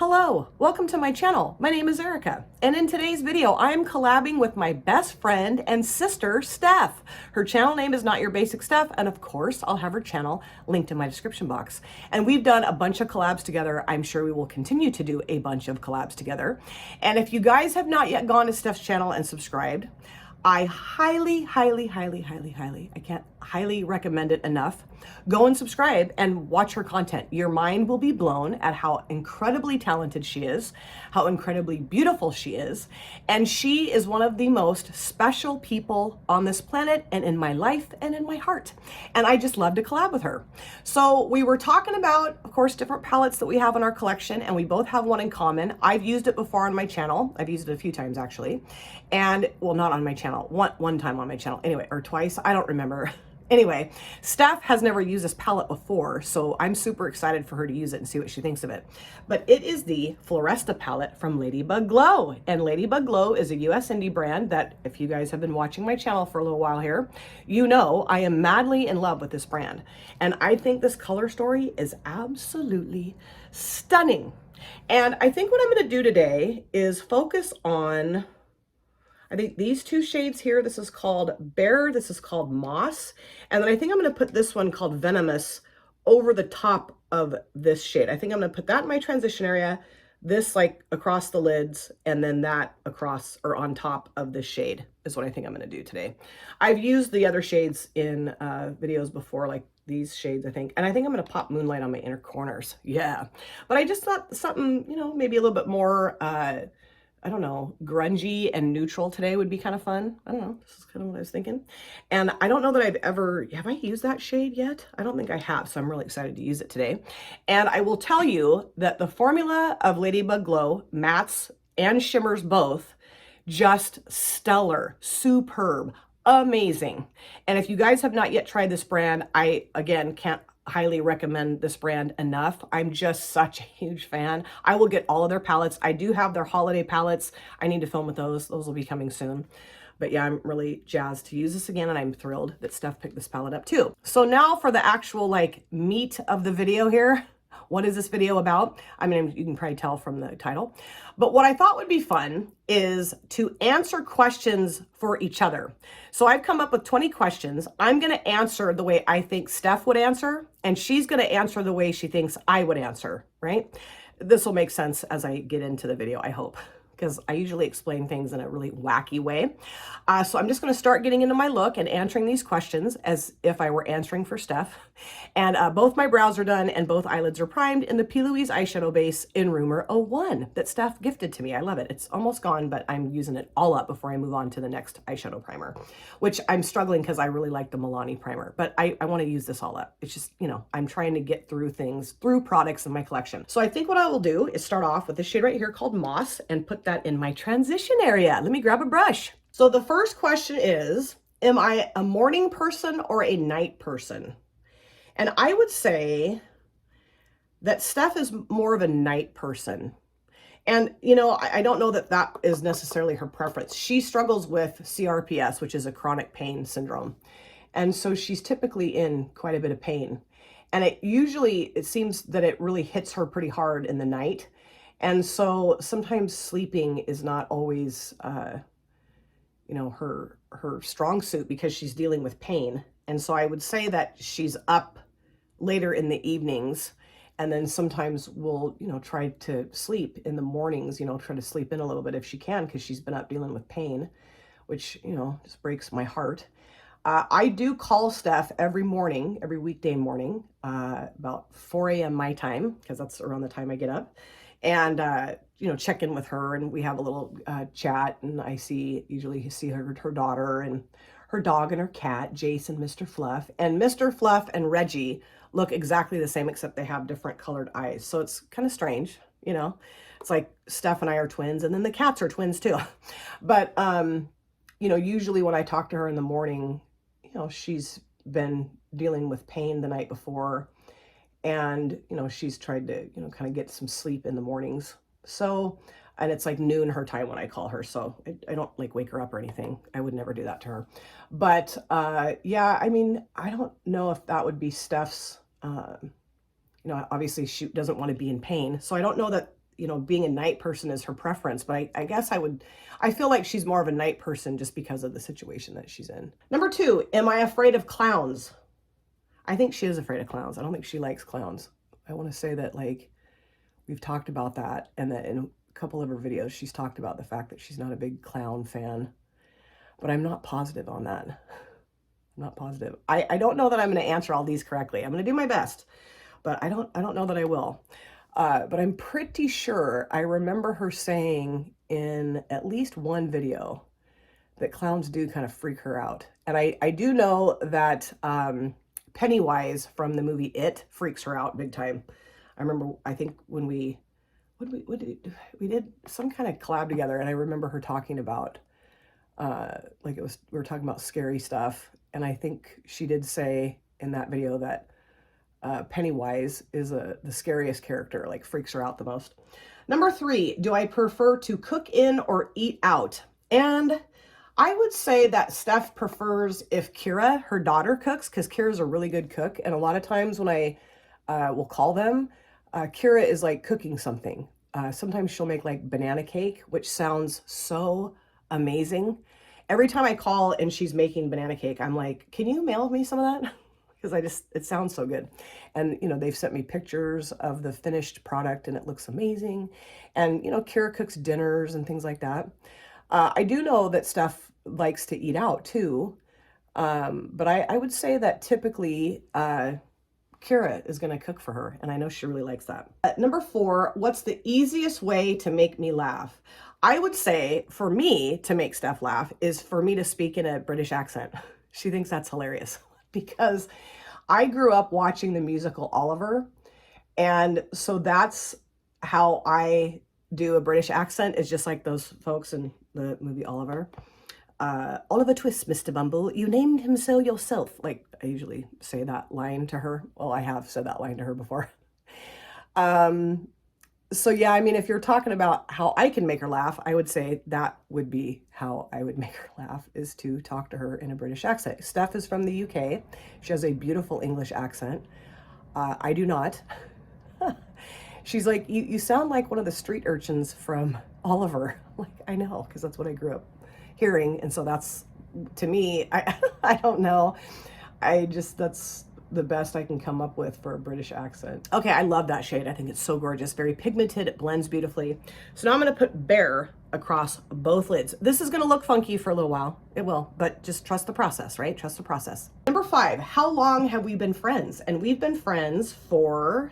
Hello, welcome to my channel. My name is Erica, and in today's video, I am collabing with my best friend and sister, Steph. Her channel name is Not Your Basic Steph, and of course, I'll have her channel linked in my description box. And we've done a bunch of collabs together. I'm sure we will continue to do a bunch of collabs together. And if you guys have not yet gone to Steph's channel and subscribed, I highly recommend it enough. Go and subscribe and watch her content. Your mind will be blown at how incredibly talented she is, how incredibly beautiful she is. And she is one of the most special people on this planet and in my life and in my heart. And I just love to collab with her. So we were talking about, of course, different palettes that we have in our collection, and we both have one in common. I've used it before on my channel. I've used it a few times actually. And well, not on my channel, one time on my channel anyway, or twice, I don't remember. Anyway, Steph has never used this palette before, so I'm super excited for her to use it and see what she thinks of it. But it is the Floresta palette from LadybugGlow. And LadybugGlow is a US indie brand that, if you guys have been watching my channel for a little while here, you know I am madly in love with this brand. And I think this color story is absolutely stunning. And I think what I'm going to do today is focus on, I think these two shades here, this is called Bear, this is called Moss. And then I think I'm going to put this one called Venomous over the top of this shade. I think I'm going to put that in my transition area, this like across the lids, and then that across or on top of this shade is what I think I'm going to do today. I've used the other shades in videos before, like these shades, I think. And I think I'm going to pop Moonlight on my inner corners. Yeah. But I just thought something, you know, maybe a little bit more, I don't know, grungy and neutral today would be kind of fun. I don't know. This is kind of what I was thinking. And I don't know that have I used that shade yet? I don't think I have, so I'm really excited to use it today. And I will tell you that the formula of LadybugGlow, mattes and shimmers both, just stellar, superb, amazing. And if you guys have not yet tried this brand, I, again, can't highly recommend this brand enough. I'm just such a huge fan. I will get all of their palettes. I do have their holiday palettes. I need to film with those. Those will be coming soon. But yeah, I'm really jazzed to use this again, and I'm thrilled that Steph picked this palette up too. So now for the actual like meat of the video here. What is this video about? I mean, you can probably tell from the title. But what I thought would be fun is to answer questions for each other. So I've come up with 20 questions. I'm going to answer the way I think Steph would answer, and she's going to answer the way she thinks I would answer, right? This will make sense as I get into the video, I hope, because I usually explain things in a really wacky way. So I'm just going to start getting into my look and answering these questions as if I were answering for Steph. And both my brows are done and both eyelids are primed in the P. Louise eyeshadow base in Rumor 01 that Steph gifted to me. I love it. It's almost gone, but I'm using it all up before I move on to the next eyeshadow primer, which I'm struggling because I really like the Milani primer, but I want to use this all up. It's just, you know, I'm trying to get through things, through products in my collection. So I think what I will do is start off with this shade right here called Moss and put that in my transition area. Let me grab a brush. So the first question is, am I a morning person or a night person? And I would say that Steph is more of a night person. And, you know, I don't know that that is necessarily her preference. She struggles with CRPS, which is a chronic pain syndrome. And so she's typically in quite a bit of pain. And it seems that it really hits her pretty hard in the night. And so sometimes sleeping is not always, you know, her strong suit because she's dealing with pain. And so I would say that she's up later in the evenings, and then sometimes will, you know, try to sleep in the mornings, you know, try to sleep in a little bit if she can, because she's been up dealing with pain, which, you know, just breaks my heart. I do call Steph every morning, every weekday morning, about 4 a.m. my time, because that's around the time I get up. And, you know, check in with her, and we have a little chat, and I usually see her daughter and her dog and her cat, Jace and Mr. Fluff. And Mr. Fluff and Reggie look exactly the same, except they have different colored eyes. So it's kind of strange, you know. It's like Steph and I are twins, and then the cats are twins too. But, you know, usually when I talk to her in the morning, you know, she's been dealing with pain the night before. And, you know, she's tried to, you know, kind of get some sleep in the mornings. So, and it's like noon her time when I call her. So I don't like wake her up or anything. I would never do that to her. But yeah, I mean, I don't know if that would be Steph's, you know, obviously she doesn't want to be in pain. So I don't know that you know, being a night person is her preference, but I guess I feel like she's more of a night person just because of the situation that she's in. Number 2, am I afraid of clowns? I think she is afraid of clowns. I don't think she likes clowns. I want to say that, like, we've talked about that, and that in a couple of her videos, she's talked about the fact that she's not a big clown fan, but I'm not positive on that. I'm not positive. I don't know that I'm going to answer all these correctly. I'm going to do my best, but I don't know that I will. But I'm pretty sure I remember her saying in at least one video that clowns do kind of freak her out. And I do know that Pennywise from the movie It freaks her out big time. I remember, I think when we did some kind of collab together, and I remember her talking about, like, we were talking about scary stuff. And I think she did say in that video that Pennywise is the scariest character, like freaks her out the most. Number 3, do I prefer to cook in or eat out? And I would say that Steph prefers if Kira, her daughter, cooks, because Kira's a really good cook. And a lot of times when I will call them, Kira is like cooking something. Sometimes she'll make like banana cake, which sounds so amazing. Every time I call and she's making banana cake, I'm like, can you mail me some of that? Because it sounds so good. And, you know, they've sent me pictures of the finished product and it looks amazing. And, you know, Kira cooks dinners and things like that. I do know that Steph likes to eat out too. But I would say that typically Kira is going to cook for her. And I know she really likes that. Number 4, what's the easiest way to make me laugh? I would say for me to make Steph laugh is for me to speak in a British accent. She thinks that's hilarious because I grew up watching the musical Oliver. And so that's how I do a British accent, is just like those folks in the movie Oliver. Oliver Twist, Mr. Bumble, you named him so yourself. Like, I usually say that line to her. Well, I have said that line to her before. So yeah, I mean, if you're talking about how I can make her laugh, I would say that would be how I would make her laugh, is to talk to her in a British accent. Steph is from the UK. She has a beautiful English accent. I do not. She's like, you sound like one of the street urchins from Oliver. Like, I know, because that's what I grew up hearing. And so that's, to me, I don't know. That's the best I can come up with for a British accent. Okay, I love that shade. I think it's so gorgeous. Very pigmented. It blends beautifully. So now I'm going to put Bear across both lids. This is going to look funky for a little while. It will, but just trust the process, right? Trust the process. Number 5, how long have we been friends? And we've been friends for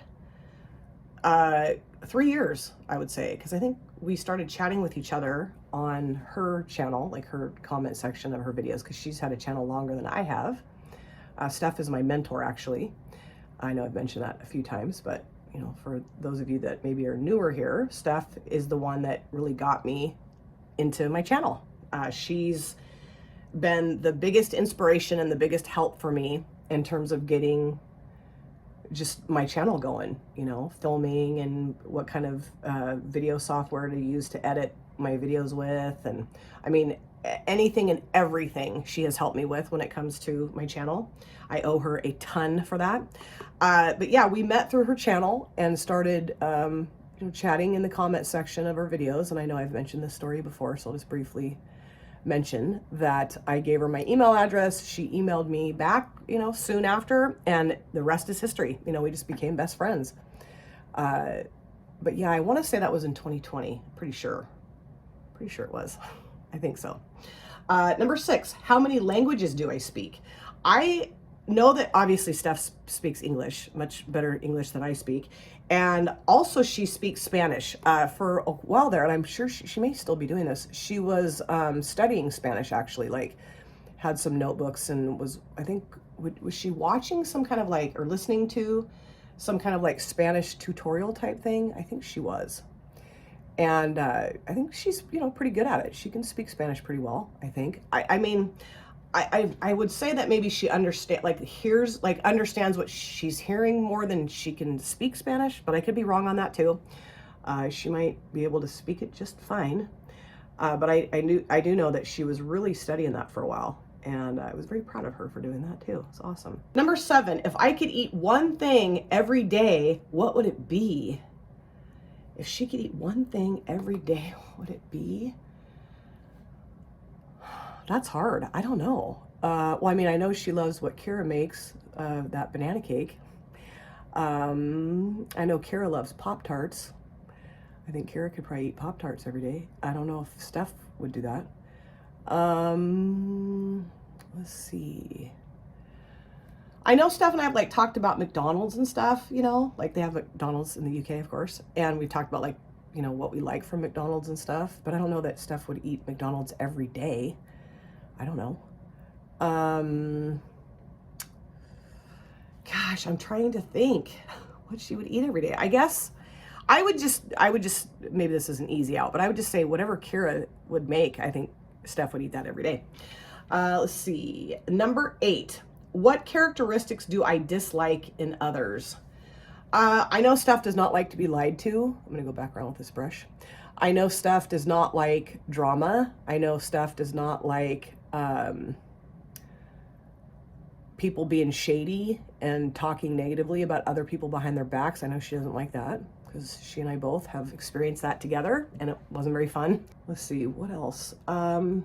3 years, I would say, because I think we started chatting with each other on her channel, like her comment section of her videos, because she's had a channel longer than I have. Steph is my mentor, actually. I know I've mentioned that a few times, but, you know, for those of you that maybe are newer here, Steph is the one that really got me into my channel. She's been the biggest inspiration and the biggest help for me in terms of getting just my channel going, you know, filming and what kind of video software to use to edit my videos with. And I mean, anything and everything she has helped me with when it comes to my channel. I owe her a ton for that. But yeah, we met through her channel and started you know, chatting in the comment section of her videos. And I know I've mentioned this story before, so I'll just briefly mention that I gave her my email address. She emailed me back, you know, soon after, and the rest is history. You know, we just became best friends. But yeah, I want to say that was in 2020. Pretty sure it was. I think so. Number 6, how many languages do I speak? I know that obviously Steph speaks English, much better English than I speak. And also she speaks Spanish for a while there. And I'm sure she may still be doing this. She was studying Spanish, actually, like had some notebooks and was, I think, was she watching some kind of like, or listening to some kind of like Spanish tutorial type thing? I think she was. And I think she's, you know, pretty good at it. She can speak Spanish pretty well, I think. I mean, I would say that maybe she understands what she's hearing more than she can speak Spanish, but I could be wrong on that too. She might be able to speak it just fine. But I do know that she was really studying that for a while. And I was very proud of her for doing that too. It's awesome. Number 7, if I could eat one thing every day, what would it be? If she could eat one thing every day, what would it be? That's hard. I don't know. Well, I mean, I know she loves what Kira makes, that banana cake. I know Kira loves Pop-Tarts. I think Kira could probably eat Pop-Tarts every day. I don't know if Steph would do that. Let's see. I know Steph and I have like talked about McDonald's and stuff, you know, like they have McDonald's in the UK, of course. And we talked about like, you know, what we like from McDonald's and stuff, but I don't know that Steph would eat McDonald's every day. I don't know. Gosh, I'm trying to think what she would eat every day. I guess I would just, maybe this is an easy out, but I would just say whatever Kira would make, I think Steph would eat that every day. Let's see. Number 8. What characteristics do I dislike in others? I know Steph does not like to be lied to. I'm going to go back around with this brush. I know Steph does not like drama. I know Steph does not like people being shady and talking negatively about other people behind their backs. I know she doesn't like that because she and I both have experienced that together and it wasn't very fun. Let's see, what else? You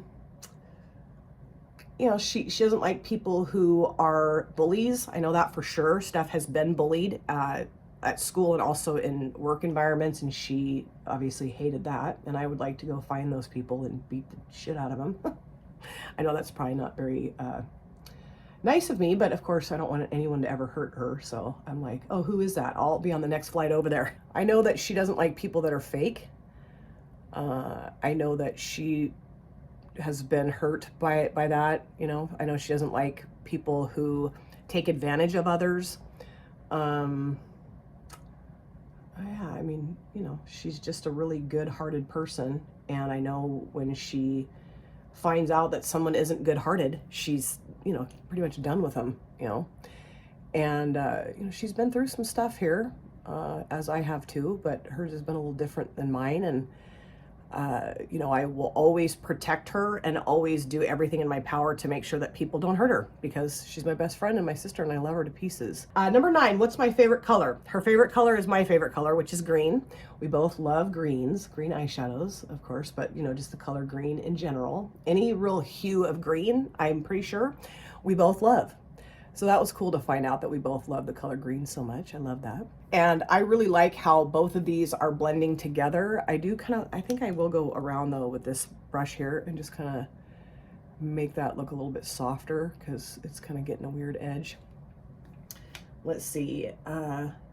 know, she doesn't like people who are bullies. I know that for sure. Steph has been bullied at school and also in work environments, and she obviously hated that. And I would like to go find those people and beat the shit out of them. I know that's probably not very nice of me, but of course I don't want anyone to ever hurt her. So I'm like, oh, who is that? I'll be on the next flight over there. I know that she doesn't like people that are fake. I know that she has been hurt by that, you know. I know she doesn't like people who take advantage of others. Yeah, I mean, you know, she's just a really good-hearted person, and I know when she finds out that someone isn't good-hearted, she's, you know, pretty much done with them, you know. And you know, she's been through some stuff here, as I have too, but hers has been a little different than mine. And you know, I will always protect her and always do everything in my power to make sure that people don't hurt her because she's my best friend and my sister and I love her to pieces. Number 9, what's my favorite color? Her favorite color is my favorite color, which is green. We both love greens, green eyeshadows, of course, but you know, just the color green in general. Any real hue of green, I'm pretty sure we both love. So that was cool to find out that we both love the color green so much. I love that. And I really like how both of these are blending together. I think I will go around though with this brush here and just kind of make that look a little bit softer because it's kind of getting a weird edge. Let's see.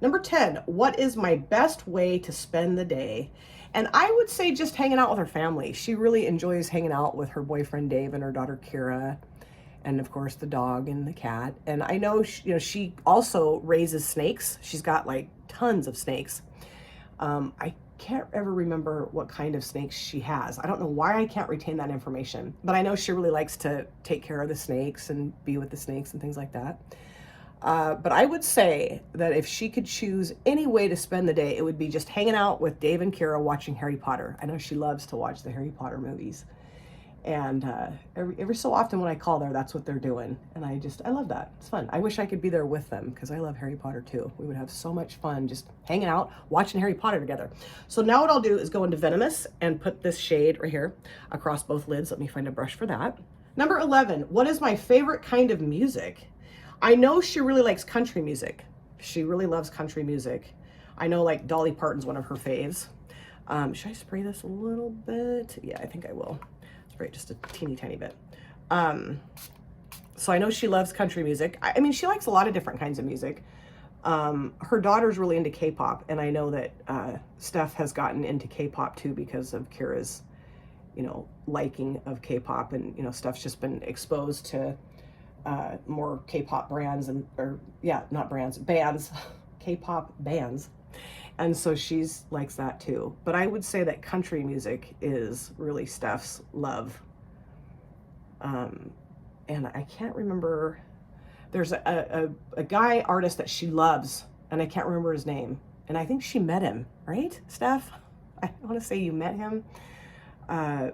Number 10, what is my best way to spend the day? And I would say just hanging out with her family. She really enjoys hanging out with her boyfriend Dave and her daughter Kira. And of course the dog and the cat. And I know, she also raises snakes. She's got like tons of snakes. I can't ever remember what kind of snakes she has. I don't know why I can't retain that information, but I know she really likes to take care of the snakes and be with the snakes and things like that. But I would say that if she could choose any way to spend the day, it would be just hanging out with Dave and Kira watching Harry Potter. I know she loves to watch the Harry Potter movies. And every so often when I call there, that's what they're doing. And I love that. It's fun. I wish I could be there with them because I love Harry Potter too. We would have so much fun just hanging out, watching Harry Potter together. So now what I'll do is go into Venomous and put this shade right here across both lids. Let me find a brush for that. Number 11, what is my favorite kind of music? I know she really likes country music. She really loves country music. I know like Dolly Parton's one of her faves. Should I spray this a little bit? Yeah, I think I will. Spray just a teeny tiny bit. So I know she loves country music. I mean, she likes a lot of different kinds of music. Her daughter's really into K-pop, and I know that Steph has gotten into K-pop too because of Kira's, liking of K-pop, and Steph's just been exposed to more K-pop brands bands, K-pop bands. And so she's likes that too. But I would say that country music is really Steph's love. And I can't remember, there's a guy artist that she loves, and I can't remember his name. And I think she met him, right, Steph? I want to say you met him.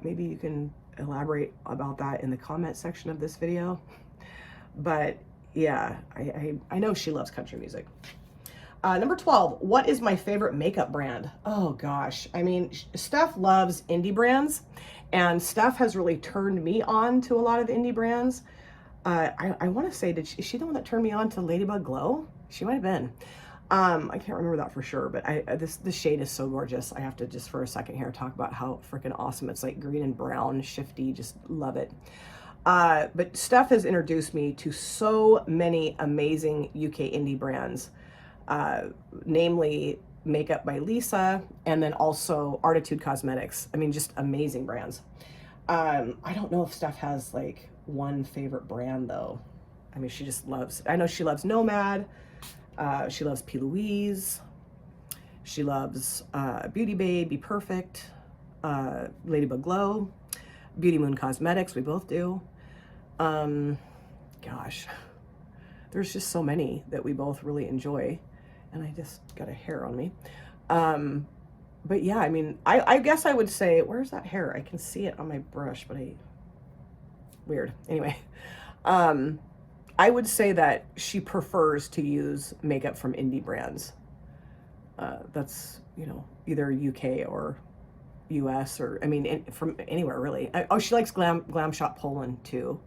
Maybe you can elaborate about that in the comment section of this video. But yeah, I know she loves country music. Number 12, what is my favorite makeup brand? Oh gosh. I mean, Steph loves indie brands, and Steph has really turned me on to a lot of indie brands. I want to say, is she the one that turned me on to LadybugGlow? She might have been. I can't remember that for sure, but this shade is so gorgeous. I have to just for a second here talk about how freaking awesome. It's like green and brown, shifty, just love it. But Steph has introduced me to so many amazing UK indie brands, namely Makeup by Lisa, and then also Artitude Cosmetics. I mean, just amazing brands. I don't know if Steph has like one favorite brand though. I mean, she just loves, I know she loves Nomad. She loves P. Louise. She loves Beauty Babe, Be Perfect, LadybugGlow, Beauty Moon Cosmetics. We both do. Gosh, there's just so many that we both really enjoy. And I just got a hair on me. But yeah, I mean, I guess I would say, where's that hair? I can see it on my brush, but weird. Anyway, I would say that she prefers to use makeup from indie brands. That's, you know, either UK or US or, I mean, from anywhere really. Oh, she likes Glam Shop Poland too.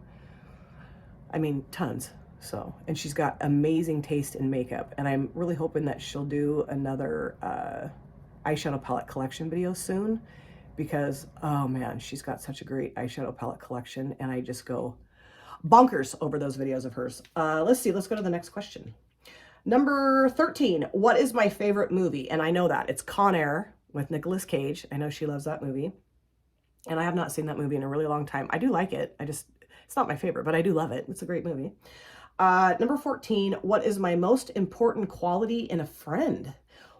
I mean, tons. So, and she's got amazing taste in makeup, and I'm really hoping that she'll do another eyeshadow palette collection video soon, because, oh man, she's got such a great eyeshadow palette collection, and I just go bonkers over those videos of hers. Let's see, let's go to the next question. Number 13, what is my favorite movie? And I know that, it's Con Air with Nicolas Cage. I know she loves that movie, and I have not seen that movie in a really long time. I do like it. It's not my favorite, but I do love it. It's a great movie. Number 14, what is my most important quality in a friend?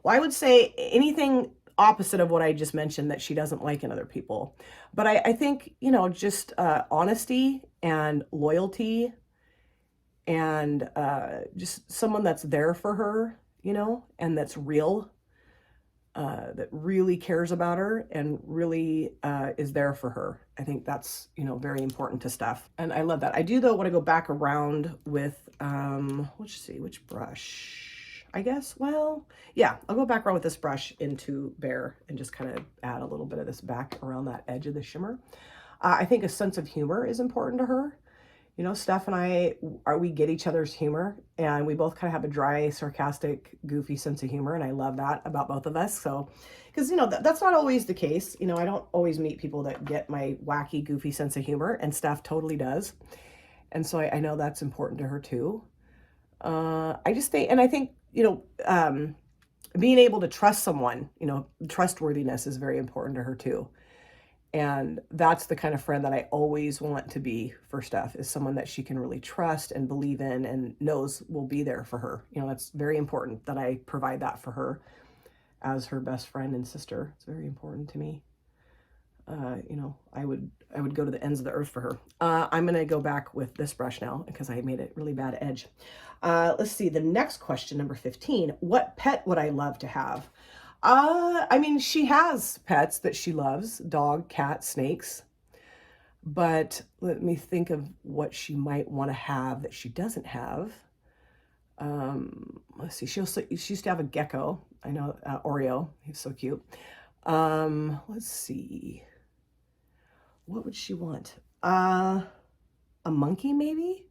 Well, I would say anything opposite of what I just mentioned that she doesn't like in other people. But I think, you know, just honesty and loyalty, and just someone that's there for her, you know, and that's real, that really cares about her and really is there for her. I think that's, you know, very important to Steph. And I love that. I do, though, want to go back around with, let's see, which brush? I guess, well, yeah, I'll go back around with this brush into Bare and just kind of add a little bit of this back around that edge of the shimmer. I think a sense of humor is important to her. You know, Steph and we get each other's humor, and we both kind of have a dry, sarcastic, goofy sense of humor, and I love that about both of us. So, because, you know, that's not always the case. You know, I don't always meet people that get my wacky, goofy sense of humor, and Steph totally does. And so I know that's important to her too. I just think, and I think, you know, being able to trust someone, you know, trustworthiness is very important to her too. And that's the kind of friend that I always want to be for Steph, is someone that she can really trust and believe in and knows will be there for her. You know, that's very important that I provide that for her as her best friend and sister. It's very important to me. You know, I would go to the ends of the earth for her. I'm going to go back with this brush now because I made it really bad edge. Let's see, the next question, number 15, what pet would I love to have? I mean, she has pets that she loves, dog, cat, snakes, but let me think of what she might want to have that she doesn't have. Let's see, she used to have a gecko. I know, Oreo, he's so cute. Let's see, what would she want? A monkey, maybe?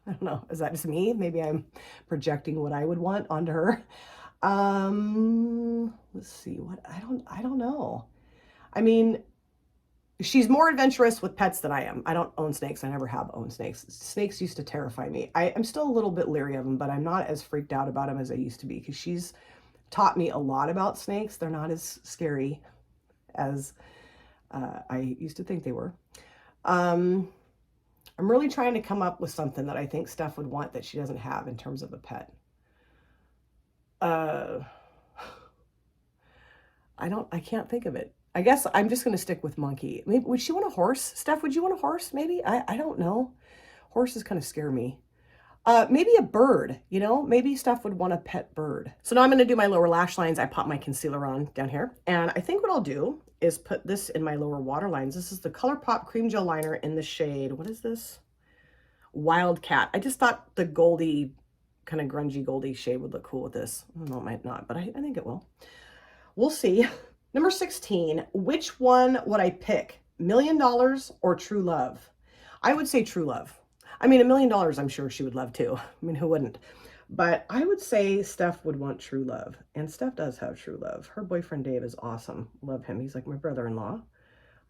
I don't know, is that just me? Maybe I'm projecting what I would want onto her. Let's see, what, I don't know. I mean, she's more adventurous with pets than I am. I don't own snakes. I never have owned snakes. Snakes used to terrify me. I'm still a little bit leery of them, but I'm not as freaked out about them as I used to be, because she's taught me a lot about snakes. They're not as scary as I used to think they were. I'm really trying to come up with something that I think Steph would want that she doesn't have in terms of a pet. I can't think of it. I guess I'm just going to stick with monkey. Maybe, would she want a horse? Steph, would you want a horse? Maybe? I don't know. Horses kind of scare me. Maybe a bird, you know, maybe Steph would want a pet bird. So now I'm going to do my lower lash lines. I pop my concealer on down here, and I think what I'll do is put this in my lower waterlines. This is the ColourPop Cream Gel Liner in the shade, what is this? Wildcat. I just thought the goldy kind of grungy goldy shade would look cool with this. I don't know, it might not, but I think it will. We'll see. Number 16, which one would I pick? $1 million or true love? I would say true love. I mean, $1 million, I'm sure she would love too. I mean, who wouldn't? But I would say Steph would want true love. And Steph does have true love. Her boyfriend Dave is awesome. Love him. He's like my brother-in-law.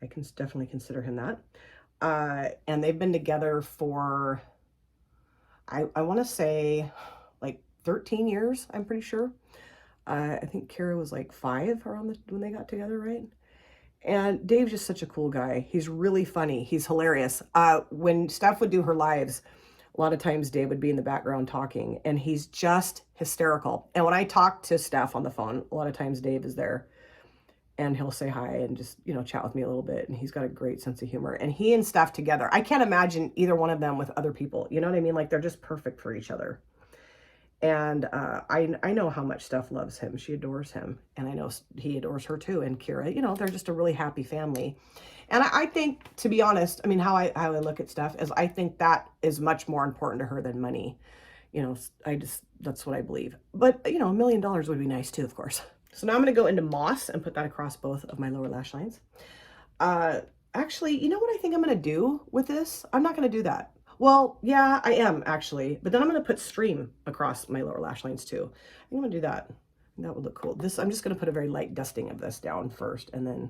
I can definitely consider him that. And they've been together for, I want to say like 13 years, I'm pretty sure. I think Kira was like 5 around when they got together, right? And Dave's just such a cool guy. He's really funny. He's hilarious. When Steph would do her lives, a lot of times Dave would be in the background talking, and he's just hysterical. And when I talk to Steph on the phone, a lot of times Dave is there, and he'll say hi and just, you know, chat with me a little bit. And he's got a great sense of humor. And he and Steph together, I can't imagine either one of them with other people. You know what I mean? Like, they're just perfect for each other. And I know how much Steph loves him. She adores him. And I know he adores her too. And Kira, you know, they're just a really happy family. And I think, to be honest, I mean, how I look at Steph is I think that is much more important to her than money. You know, that's what I believe. But, you know, $1 million would be nice too, of course. So now I'm going to go into moss and put that across both of my lower lash lines. Actually, you know what I think I'm going to do with this? I'm not going to do that. Well, yeah, I am actually, but then I'm going to put stream across my lower lash lines too. I think I'm going to do that. That would look cool. This, I'm just going to put a very light dusting of this down first and then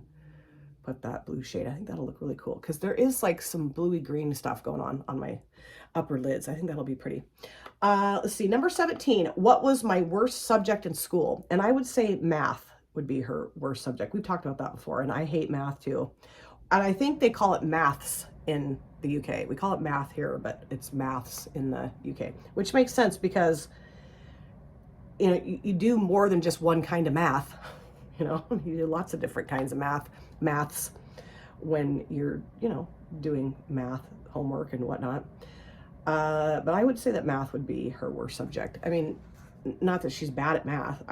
put that blue shade. I think that'll look really cool because there is like some bluey green stuff going on my upper lids. I think that'll be pretty. Let's see, number 17, what was my worst subject in school? And I would say math would be her worst subject. We've talked about that before, and I hate math too. And I think they call it maths in the UK. We call it math here, but it's maths in the UK, which makes sense because, you know, you do more than just one kind of math. You know, you do lots of different kinds of maths when you're, you know, doing math homework and whatnot. But I would say that math would be her worst subject. I mean, not that she's bad at math.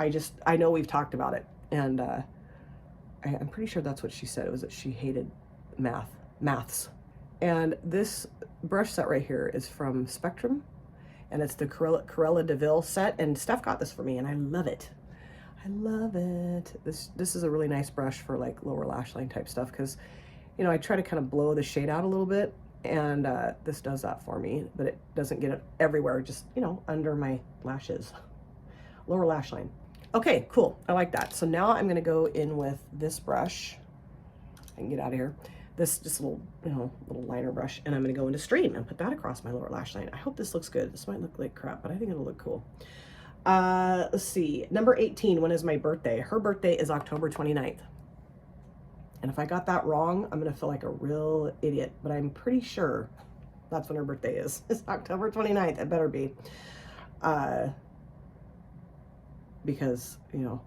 I know we've talked about it, and I'm pretty sure that's what she said. It was that she hated maths. And this brush set right here is from Spectrum, and it's the Cruella de Vil set, and Steph got this for me, and I love it. I love it. This is a really nice brush for like lower lash line type stuff because, you know, I try to kind of blow the shade out a little bit, and this does that for me, but it doesn't get it everywhere, just, you know, under my lashes, lower lash line. Okay, cool. I like that. So now I'm going to go in with this brush. I can get out of here. This just little, you know, little liner brush, and I'm going to go into stream and put that across my lower lash line. I hope this looks good. This might look like crap, but I think it'll look cool. Let's see. Number 18, when is my birthday? Her birthday is October 29th. And if I got that wrong, I'm going to feel like a real idiot, but I'm pretty sure that's when her birthday is. It's October 29th. It better be. Because, you know,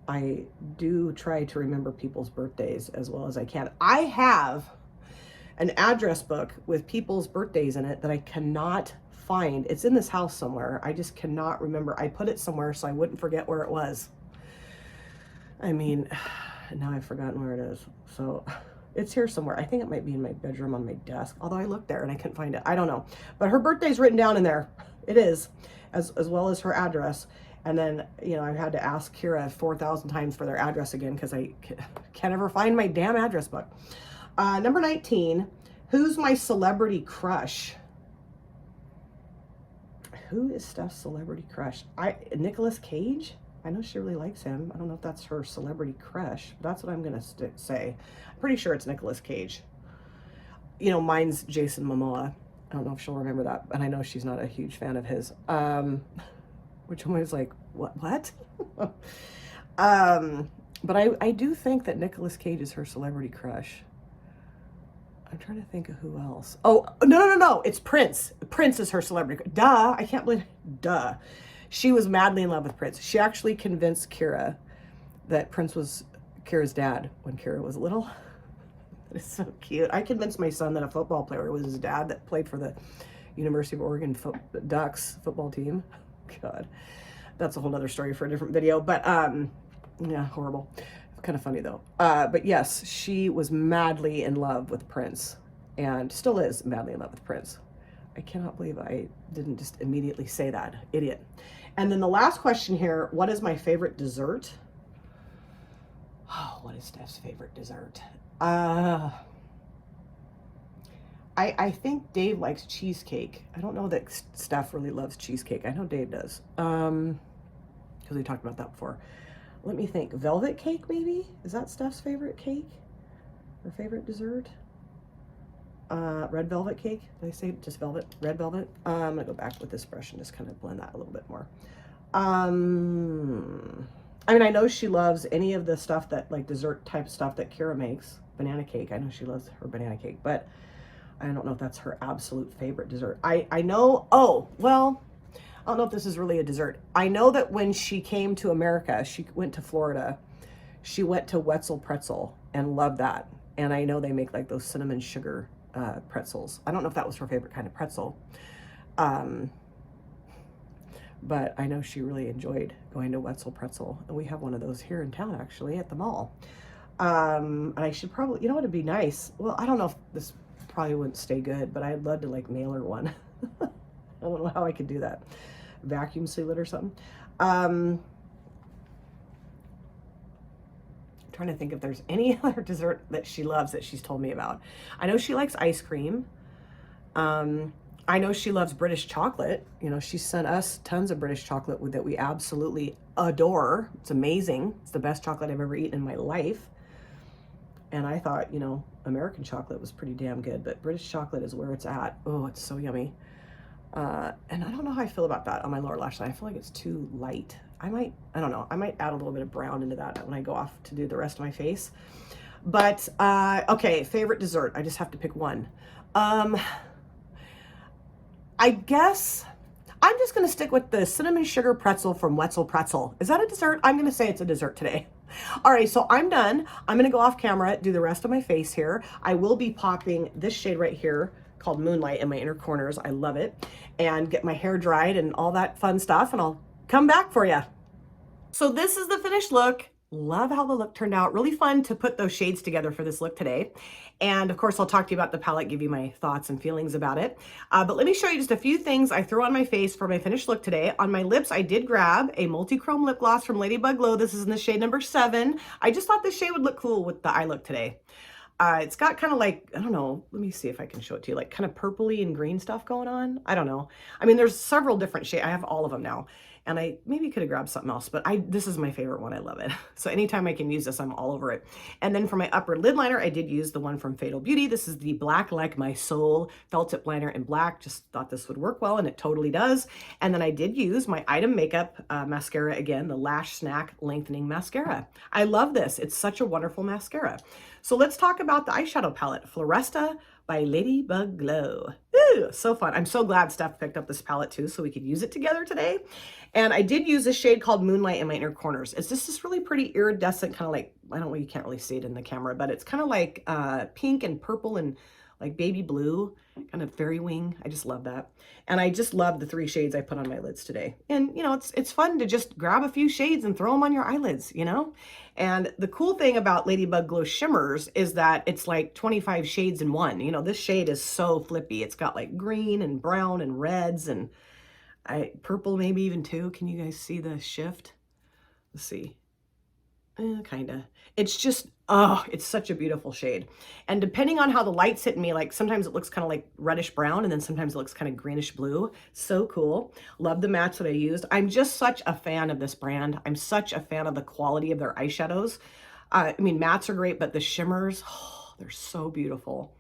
I do try to remember people's birthdays as well as I can. I have an address book with people's birthdays in it that I cannot find. It's in this house somewhere. I just cannot remember. I put it somewhere so I wouldn't forget where it was. I mean, now I've forgotten where it is. So it's here somewhere. I think it might be in my bedroom on my desk, although I looked there and I couldn't find it. I don't know. But her birthday's written down in there. It is, as well as her address. And then, you know, I've had to ask Kira 4,000 times for their address again because I can't ever find my damn address book. Number 19, who's my celebrity crush? Who is Steph's celebrity crush? Nicolas Cage? I know she really likes him. I don't know if that's her celebrity crush. That's what I'm going to say. I'm pretty sure it's Nicolas Cage. You know, mine's Jason Momoa. I don't know if she'll remember that, but I know she's not a huge fan of his. Which I'm always like, what? But I do think that Nicolas Cage is her celebrity crush. I'm trying to think of who else. Oh, no. It's Prince. Prince is her celebrity. Duh. I can't believe. Duh. She was madly in love with Prince. She actually convinced Kira that Prince was Kira's dad when Kira was little. It's so cute. I convinced my son that a football player was his dad that played for the University of Oregon Ducks football team. God, that's a whole nother story for a different video. But yeah, horrible. Kind of funny though. But yes, she was madly in love with Prince and still is madly in love with Prince. I cannot believe I didn't just immediately say that. Idiot. And then the last question here, what is my favorite dessert? Oh, what is Steph's favorite dessert? I think Dave likes cheesecake. I don't know that Steph really loves cheesecake. I know Dave does. Because we talked about that before. Let me think. Velvet cake, maybe? Is that Steph's favorite cake? Her favorite dessert? Red velvet cake. Did I say just velvet? Red velvet? I'm gonna go back with this brush and just kind of blend that a little bit more. I mean, I know she loves any of the stuff that, like, dessert type stuff that Kira makes. Banana cake. I know she loves her banana cake, but I don't know if that's her absolute favorite dessert. I know, oh, well, I don't know if this is really a dessert. I know that when she came to America, she went to Florida, she went to Wetzel Pretzel and loved that. And I know they make like those cinnamon sugar pretzels. I don't know if that was her favorite kind of pretzel. But I know she really enjoyed going to Wetzel Pretzel. And we have one of those here in town, actually, at the mall. And I should probably, you know what would be nice? Well, I don't know if this probably wouldn't stay good, but I'd love to like mail her one. I don't know how I could do that. Vacuum seal it or something. Trying to think if there's any other dessert that she loves that she's told me about. I know she likes ice cream. I know she loves British chocolate. You know, she sent us tons of British chocolate that we absolutely adore. It's amazing. It's the best chocolate I've ever eaten in my life. And I thought, you know, American chocolate was pretty damn good, but British chocolate is where it's at. Oh, it's so yummy. And I don't know how I feel about that on my lower lash line. I feel like it's too light. I don't know, I might add a little bit of brown into that when I go off to do the rest of my face. But, okay, favorite dessert. I just have to pick one. I guess I'm just going to stick with the cinnamon sugar pretzel from Wetzel Pretzel. Is that a dessert? I'm going to say it's a dessert today. All right, so I'm done. I'm going to go off camera, do the rest of my face here. I will be popping this shade right here called Moonlight in my inner corners. I love it. And get my hair dried and all that fun stuff, and I'll come back for you. So this is the finished look. Love how the look turned out. Really fun to put those shades together for this look today. And of course, I'll talk to you about the palette, give you my thoughts and feelings about it. But let me show you just a few things I threw on my face for my finished look today. On my lips, I did grab a multi-chrome lip gloss from LadybugGlow. This is in the shade number 7. I just thought this shade would look cool with the eye look today. It's got kind of like, I don't know, let me see if I can show it to you, like kind of purpley and green stuff going on. I don't know. I mean, there's several different shades. I have all of them now. And I maybe could have grabbed something else, but this is my favorite one. I love it. So anytime I can use this, I'm all over it. And then for my upper lid liner, I did use the one from Fatal Beauty. This is the Black Like My Soul felt tip liner in black. Just thought this would work well, and it totally does. And then I did use my Item Makeup mascara again, the Lash Snack Lengthening Mascara. I love this. It's such a wonderful mascara. So let's talk about the eyeshadow palette, Floresta by LadybugGlow. Ooh, so fun. I'm so glad Steph picked up this palette too, so we could use it together today. And I did use a shade called Moonlight in my inner corners. It's just this really pretty iridescent, kind of like, I don't know, you can't really see it in the camera, but it's kind of like pink and purple and like baby blue, kind of fairy wing. I just love that. And I just love the 3 shades I put on my lids today. And, you know, it's fun to just grab a few shades and throw them on your eyelids, you know? And the cool thing about LadybugGlow shimmers is that it's like 25 shades in one. You know, this shade is so flippy. It's got like green and brown and reds and purple maybe even too. Can you guys see the shift? Let's see. Kind of. It's just, oh, it's such a beautiful shade. And depending on how the light's hitting me, like sometimes it looks kind of like reddish brown, and then sometimes it looks kind of greenish blue. So cool. Love the mats that I used. I'm just such a fan of this brand. I'm such a fan of the quality of their eyeshadows. I mean, mattes are great, but the shimmers, oh, they're so beautiful.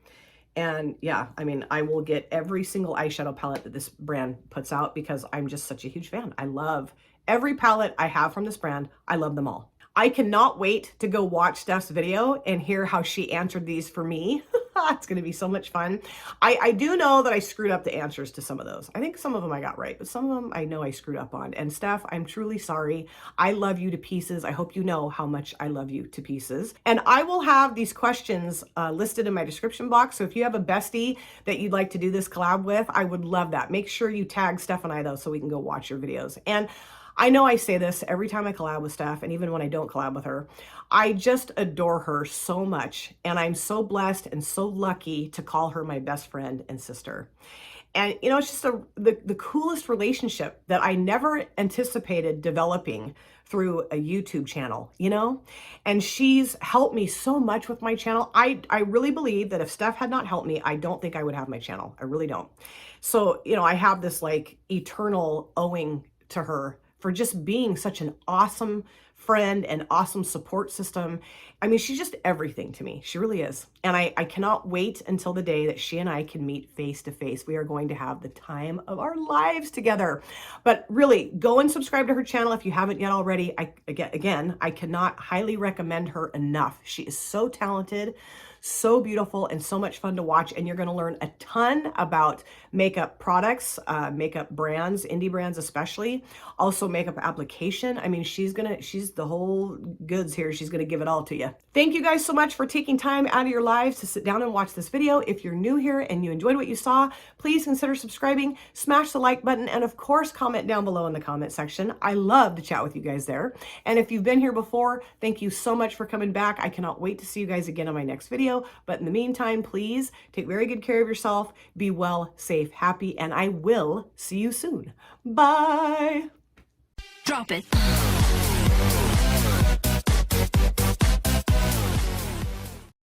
And yeah, I mean, I will get every single eyeshadow palette that this brand puts out because I'm just such a huge fan. I love every palette I have from this brand. I love them all. I cannot wait to go watch Steph's video and hear how she answered these for me. It's going to be so much fun. I do know that I screwed up the answers to some of those. I think some of them I got right, but some of them I know I screwed up on. And Steph, I'm truly sorry. I love you to pieces. I hope you know how much I love you to pieces. And I will have these questions listed in my description box. So if you have a bestie that you'd like to do this collab with, I would love that. Make sure you tag Steph and I though, so we can go watch your videos. And I know I say this every time I collab with Steph, and even when I don't collab with her, I just adore her so much. And I'm so blessed and so lucky to call her my best friend and sister. And, you know, it's just the coolest relationship that I never anticipated developing through a YouTube channel, you know? And she's helped me so much with my channel. I really believe that if Steph had not helped me, I don't think I would have my channel. I really don't. So, you know, I have this like eternal owing to her for just being such an awesome friend and awesome support system. I mean, she's just everything to me. She really is. And I cannot wait until the day that she and I can meet face to face. We are going to have the time of our lives together. But really, go and subscribe to her channel if you haven't yet already. Again, I cannot highly recommend her enough. She is so talented, so beautiful, and so much fun to watch. And you're going to learn a ton about makeup products, makeup brands, indie brands especially, also makeup application. I mean, she's the whole goods here. She's going to give it all to you. Thank you guys so much for taking time out of your lives to sit down and watch this video. If you're new here and you enjoyed what you saw, please consider subscribing, smash the like button, and of course, comment down below in the comment section. I love to chat with you guys there. And if you've been here before, thank you so much for coming back. I cannot wait to see you guys again on my next video. But in the meantime, please take very good care of yourself. Be well, safe, happy, and I will see you soon. Bye. Drop it.